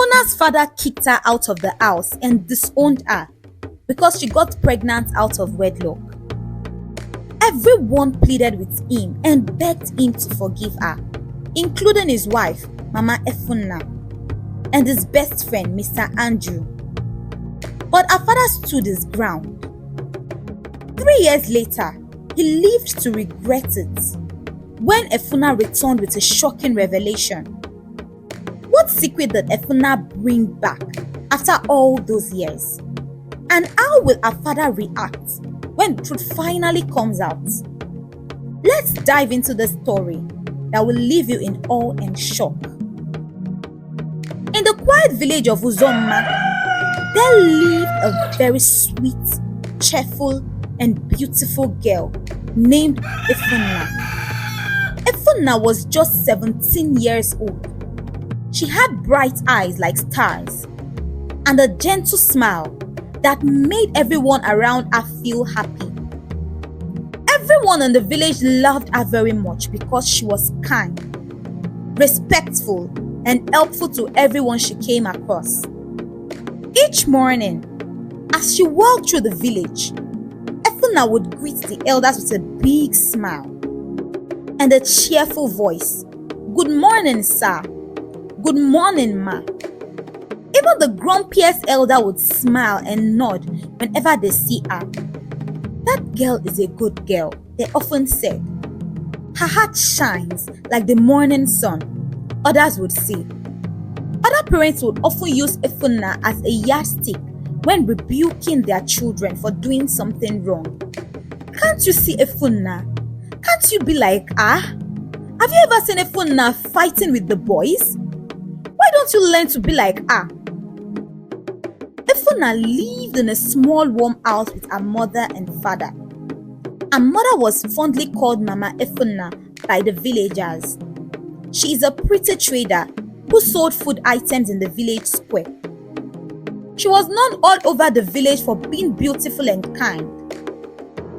Ephona's father kicked her out of the house and disowned her because she got pregnant out of wedlock. Everyone pleaded with him and begged him to forgive her, including his wife, Mama Ephona, and his best friend, Mr. Andrew. But her father stood his ground. 3 years later, he lived to regret it when Ephona returned with a shocking revelation. What secret did Ephona bring back after all those years? And how will her father react when the truth finally comes out? Let's dive into the story that will leave you in awe and shock. In the quiet village of Uzon, there lived a very sweet, cheerful, and beautiful girl named Ephona. Ephona was just 17 years old. She had bright eyes like stars and a gentle smile that made everyone around her feel happy. Everyone in the village loved her very much because she was kind, respectful, and helpful to everyone she came across. Each morning, as she walked through the village, Ephona would greet the elders with a big smile and a cheerful voice. "Good morning, sir. Good morning, ma." Even the grumpiest elder would smile and nod whenever they see her. "That girl is a good girl," they often said. "Her heart shines like the morning sun," others would say. Other parents would often use Ephona as a yardstick when rebuking their children for doing something wrong. "Can't you see Ephona? Can't you be like her? Have you ever seen Ephona fighting with the boys? Why don't you learn to be like her?" Ephona lived in a small warm house with her mother and father. Her mother was fondly called Mama Ephona by the villagers. She is a pretty trader who sold food items in the village square. She was known all over the village for being beautiful and kind.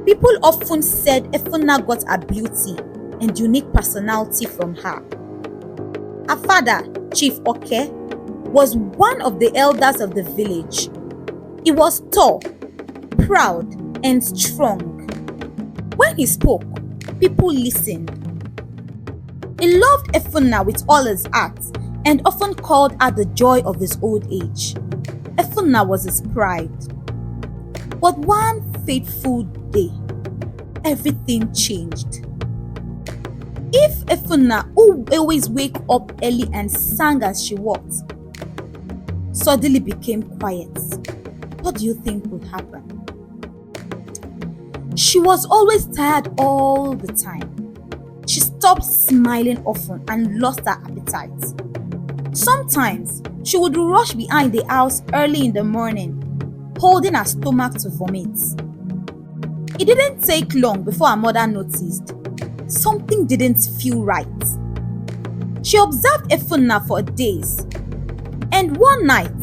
People often said Ephona got her beauty and unique personality from her. Her father, Chief Oke, was one of the elders of the village. He was tall, proud, and strong. When he spoke, people listened. He loved Ephona with all his heart and often called her the joy of his old age. Ephona was his pride. But one fateful day, everything changed. If Ephona, who always wake up early and sang as she walked, suddenly became quiet, what do you think would happen? She was always tired all the time. She stopped smiling often and lost her appetite. Sometimes she would rush behind the house early in the morning, holding her stomach to vomit. It didn't take long before her mother noticed something didn't feel right. She observed Ephona for days, and one night,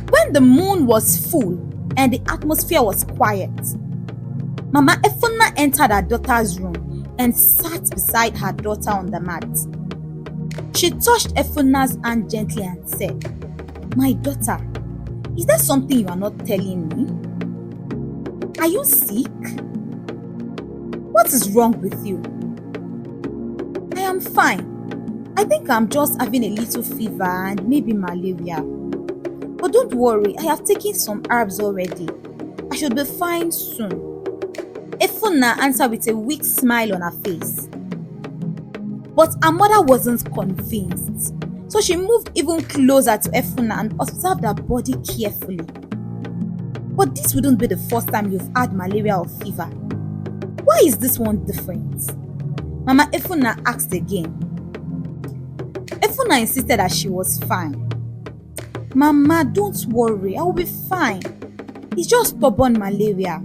when the moon was full and the atmosphere was quiet, Mama Ephona entered her daughter's room and sat beside her daughter on the mat. She touched Ephona's hand gently and said, "My daughter, is there something you are not telling me? Are you sick? What is wrong with you?" "I am fine. I think I'm just having a little fever and maybe malaria. But don't worry, I have taken some herbs already. I should be fine soon." Ephona answered with a weak smile on her face. But her mother wasn't convinced, so she moved even closer to Ephona and observed her body carefully. "But this wouldn't be the first time you've had malaria or fever. Why is this one different?" Mama Ephona asked again. Ephona insisted that she was fine. "Mama, don't worry, I will be fine. It's just stubborn malaria."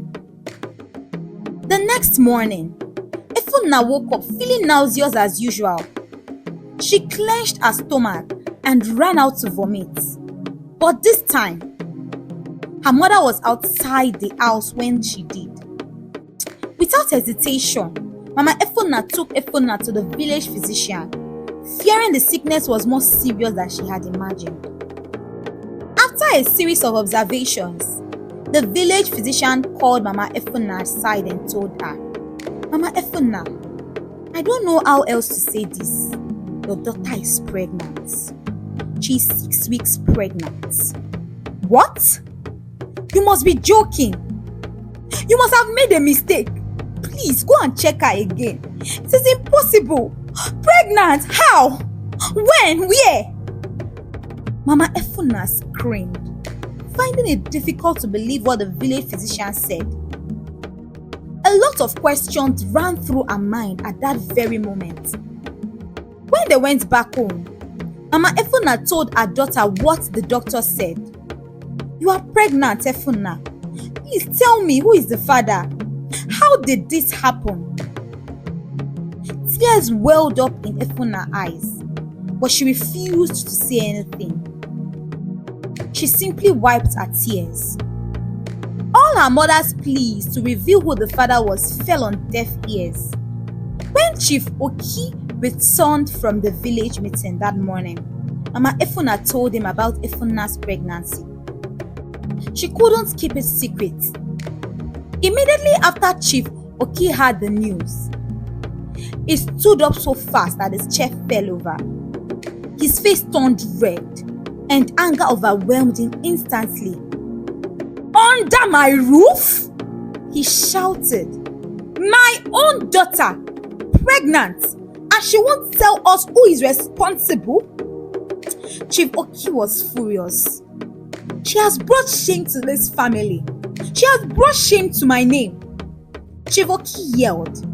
The next morning, Ephona woke up feeling nauseous as usual. She clenched her stomach and ran out to vomit. But this time, her mother was outside the house when she did. Without hesitation, Mama Ephona took Ephona to the village physician, fearing the sickness was more serious than she had imagined. After a series of observations, the village physician called Mama Ephona aside and told her, "Mama Ephona, I don't know how else to say this. Your daughter is pregnant. She's 6 weeks pregnant." "What? You must be joking. You must have made a mistake. Please go and check her again. It is impossible. Pregnant? How? When? Where?" Mama Ephona screamed, finding it difficult to believe what the village physician said. A lot of questions ran through her mind at that very moment. When they went back home, Mama Ephona told her daughter what the doctor said. "You are pregnant, Ephona. Please tell me, who is the father? How did this happen?" Tears welled up in Ephona's eyes, but she refused to say anything. She simply wiped her tears. All her mother's pleas to reveal who the father was fell on deaf ears. When Chief Oki returned from the village meeting that morning, Mama Ephona told him about Ephona's pregnancy. She couldn't keep it secret. Immediately after Chief Oki heard the news, he stood up so fast that his chair fell over. His face turned red and anger overwhelmed him instantly. "Under my roof?" he shouted. "My own daughter, pregnant, and she won't tell us who is responsible?" Chief Oki was furious. "She has brought shame to this family. She has brought shame to my name." Chief Oki yelled.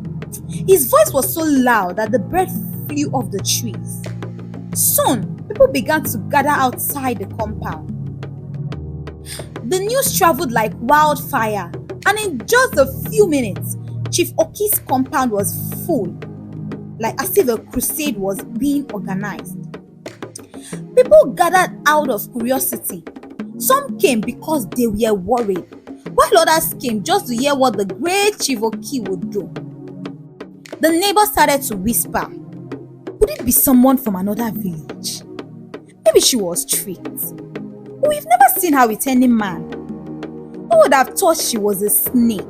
His voice was so loud that the bird flew off the trees. Soon, people began to gather outside the compound. The news traveled like wildfire, and in just a few minutes, Chief Oki's compound was full, like as if a crusade was being organized. People gathered out of curiosity. Some came because they were worried, while others came just to hear what the great Chief Oki would do. The neighbors started to whisper, "Would it be someone from another village? Maybe she was tricked. We've never seen her with any man. Who would have thought she was a snake?"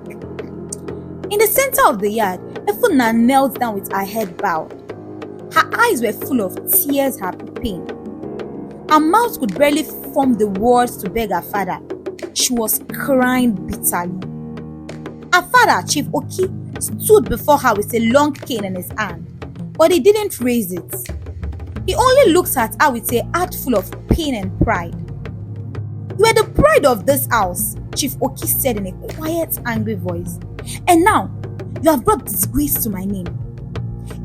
In the center of the yard, Ephona knelt down with her head bowed. Her eyes were full of tears her pain. Her mouth could barely form the words to beg her father. She was crying bitterly. Her father, Chief Oki, stood before her with a long cane in his hand, but he didn't raise it. He only looked at her with a heart full of pain and pride. "You are the pride of this house," Chief Oki said in a quiet, angry voice. "And now, you have brought disgrace to my name.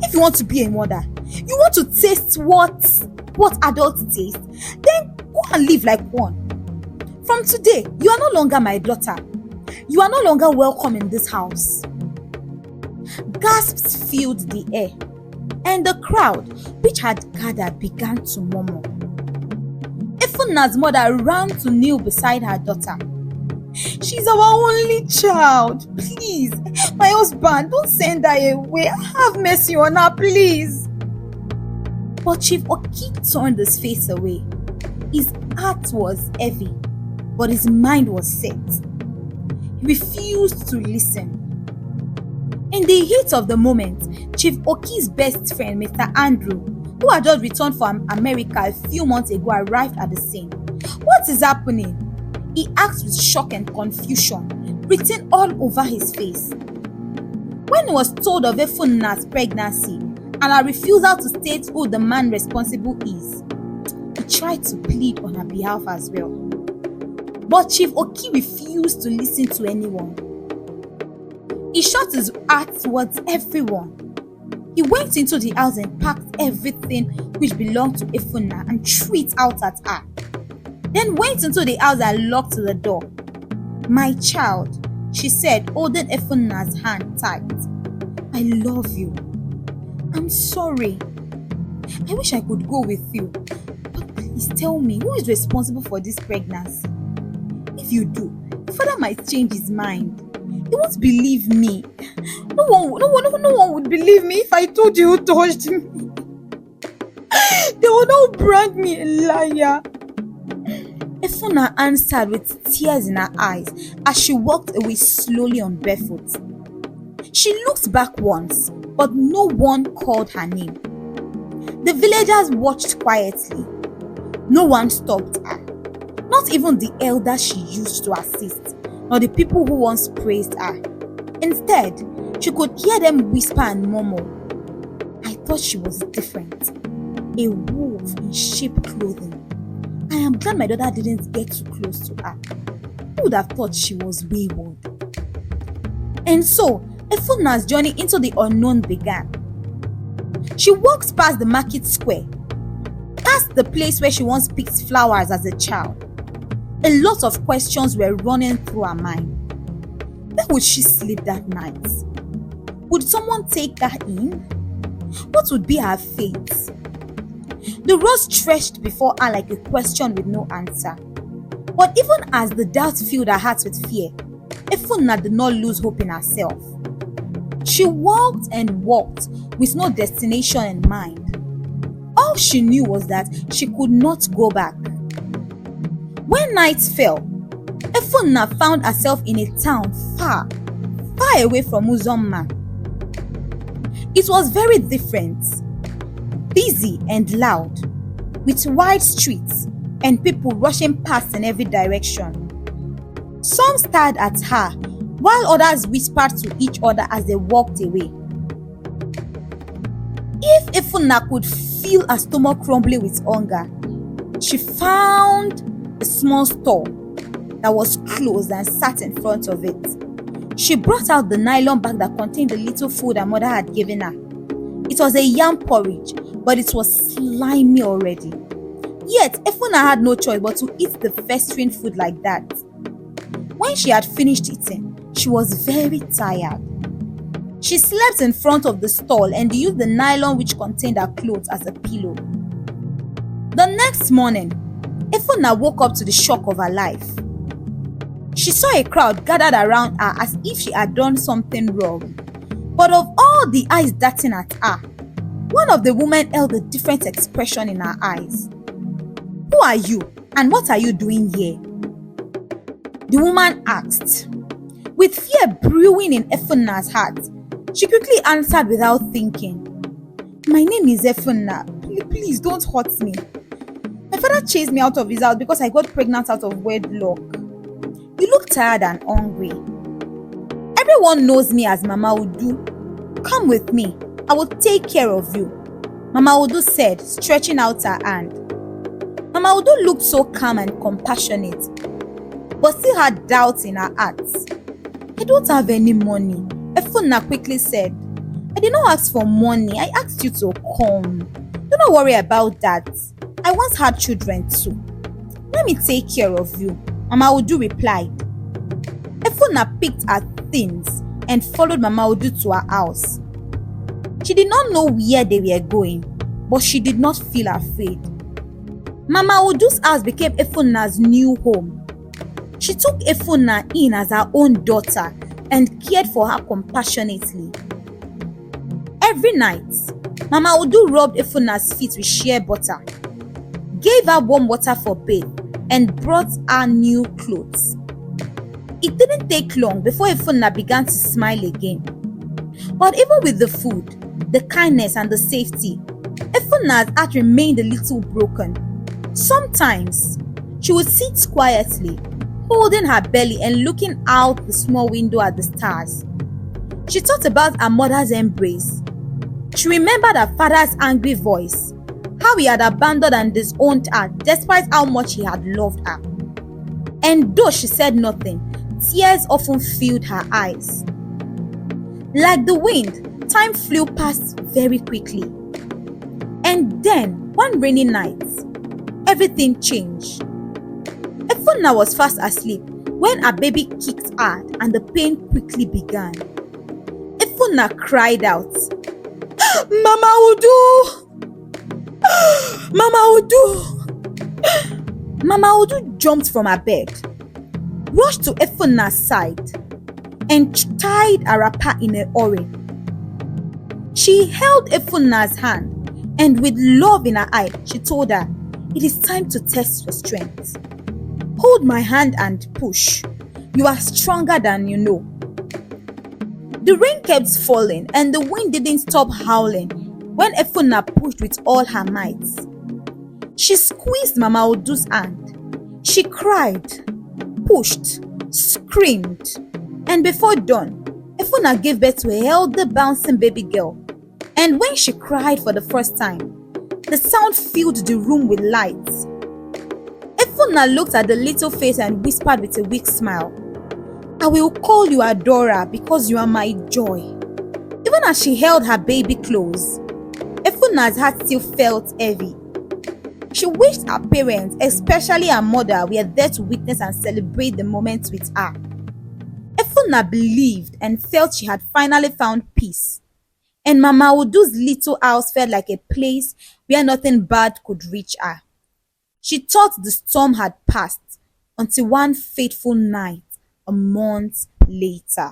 If you want to be a mother, you want to taste what adults taste, then go and live like one. From today, you are no longer my daughter. You are no longer welcome in this house." Gasps filled the air, and the crowd, which had gathered, began to murmur. Ephona's mother ran to kneel beside her daughter. "She's our only child. Please, my husband, don't send her away. Have mercy on her, please." But Chief Oki turned his face away. His heart was heavy, but his mind was set. He refused to listen. In the heat of the moment, Chief Oki's best friend, Mr. Andrew, who had just returned from America a few months ago, arrived at the scene. "What is happening?" he asked with shock and confusion written all over his face. When he was told of Ephona's pregnancy and her refusal to state who the man responsible is, he tried to plead on her behalf as well. But Chief Oki refused to listen to anyone. He shut his heart towards everyone. He went into the house and packed everything which belonged to Ephona and threw it out at her. Then went into the house and locked the door. "My child," she said, holding Ephona's hand tight. "I love you. I'm sorry. I wish I could go with you. But please tell me, who is responsible for this pregnancy? If you do, father might change his mind. He won't believe me. No one would believe me if I told you who touched me. They will now brand me a liar." Ephona answered with tears in her eyes as she walked away slowly on barefoot. She looked back once, but no one called her name. The villagers watched quietly. No one stopped her, not even the elders she used to assist, nor the people who once praised her. Instead, she could hear them whisper and murmur, "I thought she was different. A wolf in sheep clothing. I am glad my daughter didn't get too close to her. Who would have thought she was wayward?" And so, Ephona's journey into the unknown began. She walked past the market square, past the place where she once picked flowers as a child. A lot of questions were running through her mind. Where would she sleep that night? Would someone take her in? What would be her fate? The road stretched before her like a question with no answer. But even as the doubt filled her heart with fear, Ephona did not lose hope in herself. She walked and walked with no destination in mind. All she knew was that she could not go back. When night fell, Ephona found herself in a town far away from Uzon. It was very different, busy and loud, with wide streets and people rushing past in every direction. Some stared at her, while others whispered to each other as they walked away. If Ephona could feel her stomach crumbling with hunger, she found a small store that was closed and sat in front of it. She brought out the nylon bag that contained the little food her mother had given her. It was a yam porridge, but it was slimy already. Yet, Ephona had no choice but to eat the festering food like that. When she had finished eating, she was very tired. She slept in front of the stall and used the nylon which contained her clothes as a pillow. The next morning, Ephona woke up to the shock of her life. She saw a crowd gathered around her as if she had done something wrong. But of all the eyes darting at her, one of the women held a different expression in her eyes. "Who are you and what are you doing here?" The woman asked. With fear brewing in Ephona's heart, she quickly answered without thinking, "My name is Ephona. Please don't hurt me. My father chased me out of his house because I got pregnant out of wedlock. You look tired and hungry. Everyone knows me as Mama Udu. Come with me. I will take care of you," Mama Udu said, stretching out her hand. Mama Udu looked so calm and compassionate, but still had doubts in her heart. "I don't have any money," Ephona quickly said. "I did not ask for money. I asked you to come. Do not worry about that. I once had children too. Let me take care of you," Mama Udu replied. Ephona picked her things and followed Mama Udu to her house. She did not know where they were going, but she did not feel afraid. Mama Udu's house became Ephona's new home. She took Ephona in as her own daughter and cared for her compassionately. Every night, Mama Udu rubbed Ephona's feet with shea butter, gave her warm water for bath, and brought her new clothes. It didn't take long before Ephona began to smile again. But even with the food, the kindness and the safety, Ephona's heart remained a little broken. Sometimes, she would sit quietly, holding her belly and looking out the small window at the stars. She thought about her mother's embrace. She remembered her father's angry voice, how he had abandoned and disowned her despite how much he had loved her. And though she said nothing, tears often filled her eyes. Like the wind, time flew past very quickly. And then, one rainy night, everything changed. Ephona was fast asleep when her baby kicked hard and the pain quickly began. Ephona cried out, "Mama Udu! Mama Udu!" Mama Udu jumped from her bed, rushed to Ephona's side, and tied her wrapper in a hurry. She held Ephona's hand and with love in her eye, she told her, "It is time to test your strength. Hold my hand and push. You are stronger than you know. The rain kept falling and the wind didn't stop howling when Ephona pushed with all her might. She squeezed Mama Odu's hand. She cried, pushed, screamed, and before dawn, Ephona gave birth to a healthy bouncing baby girl. And when she cried for the first time, the sound filled the room with light. Ephona looked at the little face and whispered with a weak smile, "I will call you Adora because you are my joy." Even as she held her baby close, Ephona's heart still felt heavy. She wished her parents, especially her mother, were there to witness and celebrate the moment with her. Ephona believed and felt she had finally found peace, and Mama Udu's little house felt like a place where nothing bad could reach her. She thought the storm had passed until one fateful night a month later.